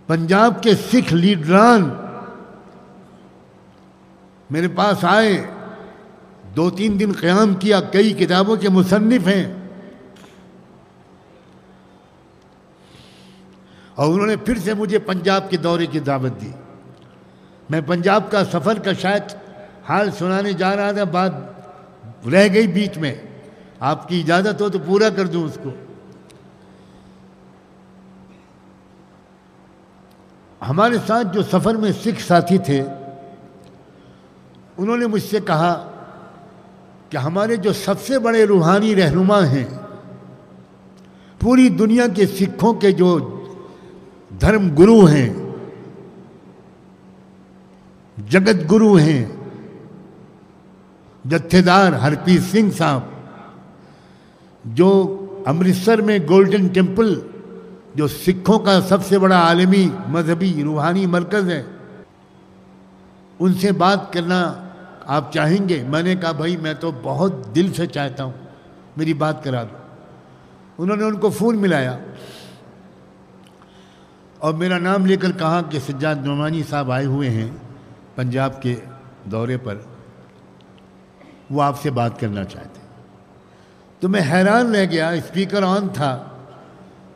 پنجاب کے سکھ لیڈران میرے پاس آئے، 2-3 دن قیام کیا، کئی کتابوں کے مصنف ہیں، اور انہوں نے پھر سے مجھے پنجاب کے دورے کی دعوت دی۔ میں پنجاب کا سفر کا شاید حال سنانے جا رہا تھا، بات رہ گئی بیچ میں، آپ کی اجازت ہو تو پورا کر دوں اس کو۔ ہمارے ساتھ جو سفر میں سکھ ساتھی تھے، انہوں نے مجھ سے کہا کہ ہمارے جو سب سے بڑے روحانی رہنما ہیں، پوری دنیا کے سکھوں کے جو دھرم گرو ہیں، جگت گرو ہیں، جتھے دار ہرپریت سنگھ صاحب، جو امرتسر میں گولڈن ٹیمپل جو سکھوں کا سب سے بڑا عالمی مذہبی روحانی مرکز ہے، ان سے بات کرنا آپ چاہیں گے؟ میں نے کہا بھائی میں تو بہت دل سے چاہتا ہوں، میری بات کرا دو۔ انہوں نے ان کو فون ملایا اور میرا نام لے کر کہا کہ سجاد نعمانی صاحب آئے ہوئے ہیں پنجاب کے دورے پر، وہ آپ سے بات کرنا چاہتے ہیں۔ تو میں حیران رہ گیا، اسپیکر آن تھا،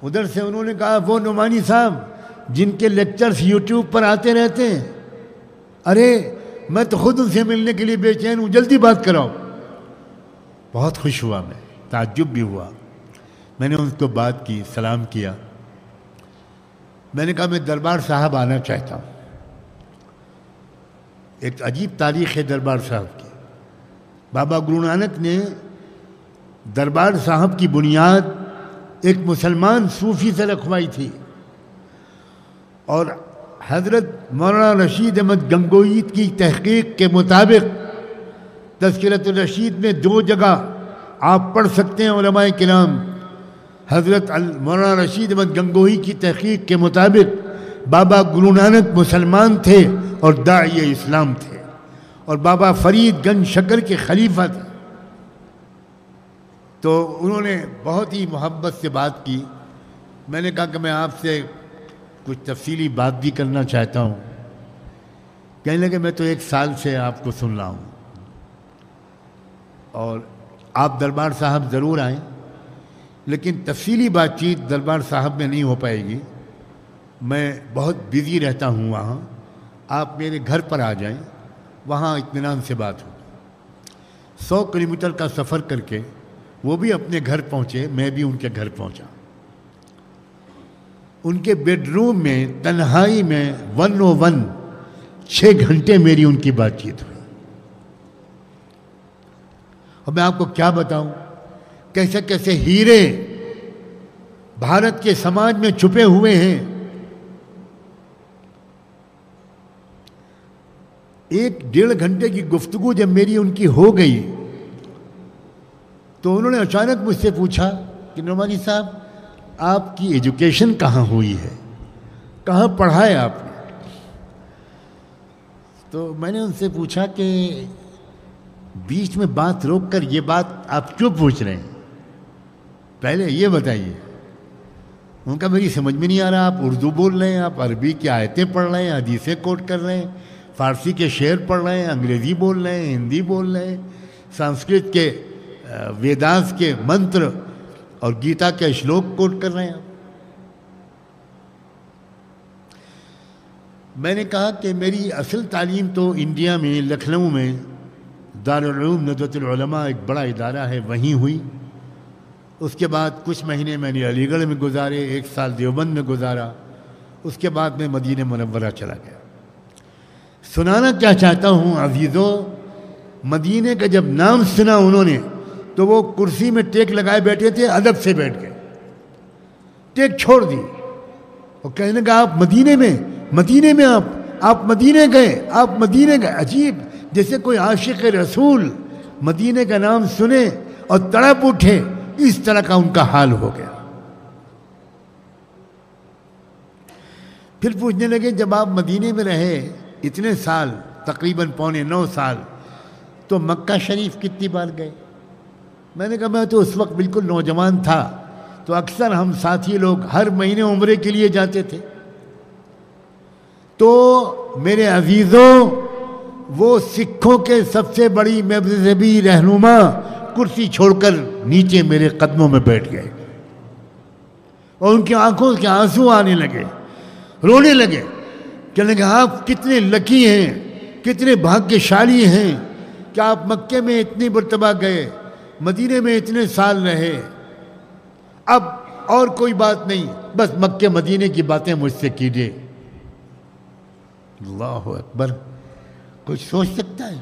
ادھر سے انہوں نے کہا وہ نعمانی صاحب جن کے لیکچرز یوٹیوب پر آتے رہتے ہیں، ارے میں تو خود ان سے ملنے کے لیے بے چین ہوں، جلدی بات کراؤ۔ بہت خوش ہوا، میں تعجب بھی ہوا۔ میں نے ان کو بات کی، سلام کیا، میں نے کہا میں دربار صاحب آنا چاہتا ہوں۔ ایک عجیب تاریخ ہے دربار صاحب کی۔ بابا گرو نانک نے دربار صاحب کی بنیاد ایک مسلمان صوفی سے رکھوائی تھی، اور حضرت مولانا رشید احمد گنگوہی کی تحقیق کے مطابق تذکرۃ الرشید میں 2 جگہ آپ پڑھ سکتے ہیں علماء کرام، حضرت مولانا رشید احمد گنگوہی کی تحقیق کے مطابق بابا گرو نانک مسلمان تھے اور داعی اسلام تھے، اور بابا فرید گنج شکر کے خلیفہ تھے۔ تو انہوں نے بہت ہی محبت سے بات کی۔ میں نے کہا کہ میں آپ سے کچھ تفصیلی بات بھی کرنا چاہتا ہوں۔ کہنے لگے میں تو 1 سال سے آپ کو سن رہا ہوں، اور آپ دربار صاحب ضرور آئیں، لیکن تفصیلی بات چیت دربار صاحب میں نہیں ہو پائے گی، میں بہت بزی رہتا ہوں وہاں، آپ میرے گھر پر آ جائیں، وہاں اطمینان سے بات ہو۔ 100 کلومیٹر کا سفر کر کے وہ بھی اپنے گھر پہنچے، میں بھی ان کے گھر پہنچا۔ ان کے بیڈ روم میں تنہائی میں 101 6 گھنٹے میری ان کی بات چیت ہوئی۔ اور میں آپ کو کیا بتاؤں، کیسے کیسے ہیرے بھارت کے سماج میں چھپے ہوئے ہیں۔ 1-1.5 گھنٹے کی گفتگو جب میری ان کی ہو گئی تو انہوں نے اچانک مجھ سے پوچھا کہ نعمانی صاحب آپ کی ایجوکیشن کہاں ہوئی ہے، کہاں پڑھا ہے آپ نے؟ تو میں نے ان سے پوچھا کہ بیچ میں بات روک کر یہ بات آپ کیوں پوچھ رہے ہیں، پہلے یہ بتائیے۔ ان کا میری سمجھ میں نہیں آ رہا، آپ اردو بول رہے ہیں، آپ عربی کی آیتیں پڑھ رہے ہیں، حدیثیں کوٹ کر رہے ہیں، فارسی کے شعر پڑھ رہے ہیں، انگریزی بول رہے ہیں، ہندی بول رہے ہیں، سنسکرت کے ویداس کے منتر اور گیتا کے شلوک کوٹ کر رہے ہیں۔ میں نے کہا کہ میری اصل تعلیم تو انڈیا میں لکھنؤ میں دارالعلوم ندوۃ العلماء ایک بڑا ادارہ ہے وہیں ہوئی۔ اس کے بعد کچھ مہینے میں نے علی گڑھ میں گزارے، 1 سال دیوبند میں گزارا، اس کے بعد میں مدینہ منورہ چلا گیا۔ سنانا کیا چاہتا ہوں عزیزو، مدینہ کا جب نام سنا انہوں نے تو وہ کرسی میں ٹیک لگائے بیٹھے تھے، ادب سے بیٹھ گئے، ٹیک چھوڑ دی اور کہنے لگا آپ مدینے میں آپ مدینے گئے، آپ مدینے گئے۔ عجیب، جیسے کوئی عاشق رسول مدینے کا نام سنے اور تڑپ اٹھے، اس طرح کا ان کا حال ہو گیا۔ پھر پوچھنے لگے جب آپ مدینے میں رہے اتنے سال، تقریباً 8.25 سال، تو مکہ شریف کتنی بار گئے؟ میں نے کہا میں تو اس وقت بالکل نوجوان تھا، تو اکثر ہم ساتھی لوگ ہر مہینے عمرے کے لیے جاتے تھے۔ تو میرے عزیزوں وہ سکھوں کے سب سے بڑی مذہبی رہنما کرسی چھوڑ کر نیچے میرے قدموں میں بیٹھ گئے اور ان کی آنکھوں کے آنسو آنے لگے، رونے لگے، کہنے لگے آپ کتنے لکی ہیں، کتنے بھاگیشالی ہیں کہ آپ مکے میں اتنی مرتبہ گئے، مدینے میں اتنے سال رہے، اب اور کوئی بات نہیں، بس مکے مدینے کی باتیں مجھ سے کیجیے۔ اللہ اکبر، کچھ سوچ سکتا ہے؟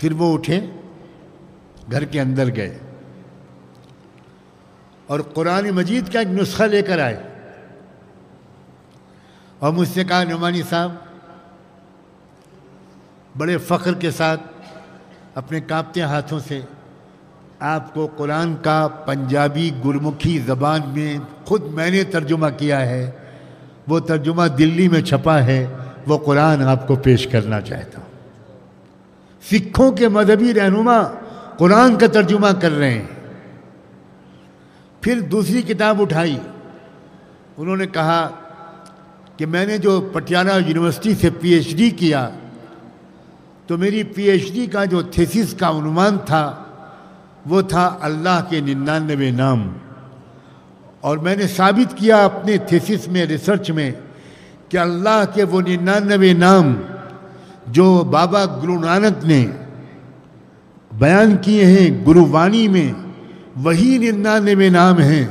پھر وہ اٹھے، گھر کے اندر گئے اور قرآن مجید کا ایک نسخہ لے کر آئے اور مجھ سے کہا نعمانی صاحب، بڑے فخر کے ساتھ اپنے کانپتے ہاتھوں سے آپ کو قرآن کا پنجابی گرمکھی زبان میں خود میں نے ترجمہ کیا ہے، وہ ترجمہ دلی میں چھپا ہے، وہ قرآن آپ کو پیش کرنا چاہتا ہوں۔ سکھوں کے مذہبی رہنما قرآن کا ترجمہ کر رہے ہیں۔ پھر دوسری کتاب اٹھائی، انہوں نے کہا کہ میں نے جو پٹیالہ یونیورسٹی سے پی ایچ ڈی کیا تو میری پی ایچ ڈی کا جو تھیسس کا عنوان تھا وہ تھا اللہ کے 99 نام، اور میں نے ثابت کیا اپنے تھیسس میں، ریسرچ میں، کہ اللہ کے وہ 99 نام جو بابا گرو نانک نے بیان کیے ہیں گرو وانی میں، وہی 99 نام ہیں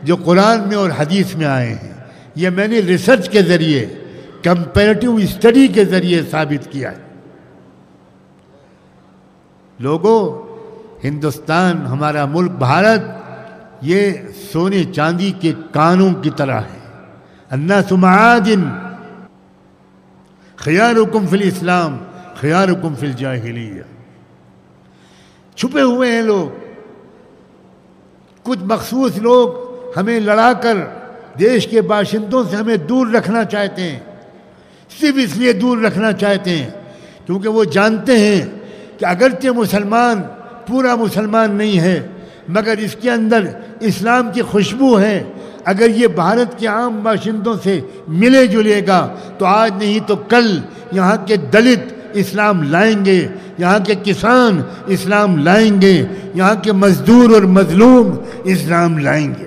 جو قرآن میں اور حدیث میں آئے ہیں۔ یہ میں نے ریسرچ کے ذریعے، کمپیریٹیو اسٹڈی کے ذریعے ثابت کیا ہے۔ لوگوں، ہندوستان، ہمارا ملک بھارت، یہ سونے چاندی کے کانوں کی طرح ہے۔ الناس معادن، خیارکم فی الاسلام خیارکم فی الجاہلیہ۔ چھپے ہوئے ہیں لوگ، کچھ مخصوص لوگ ہمیں لڑا کر دیش کے باشندوں سے ہمیں دور رکھنا چاہتے ہیں، صرف اس لیے دور رکھنا چاہتے ہیں کیونکہ وہ جانتے ہیں کہ اگرچہ مسلمان پورا مسلمان نہیں ہے مگر اس کے اندر اسلام کی خوشبو ہے، اگر یہ بھارت کے عام باشندوں سے ملے جلے گا تو آج نہیں تو کل یہاں کے دلت اسلام لائیں گے، یہاں کے کسان اسلام لائیں گے، یہاں کے مزدور اور مظلوم اسلام لائیں گے۔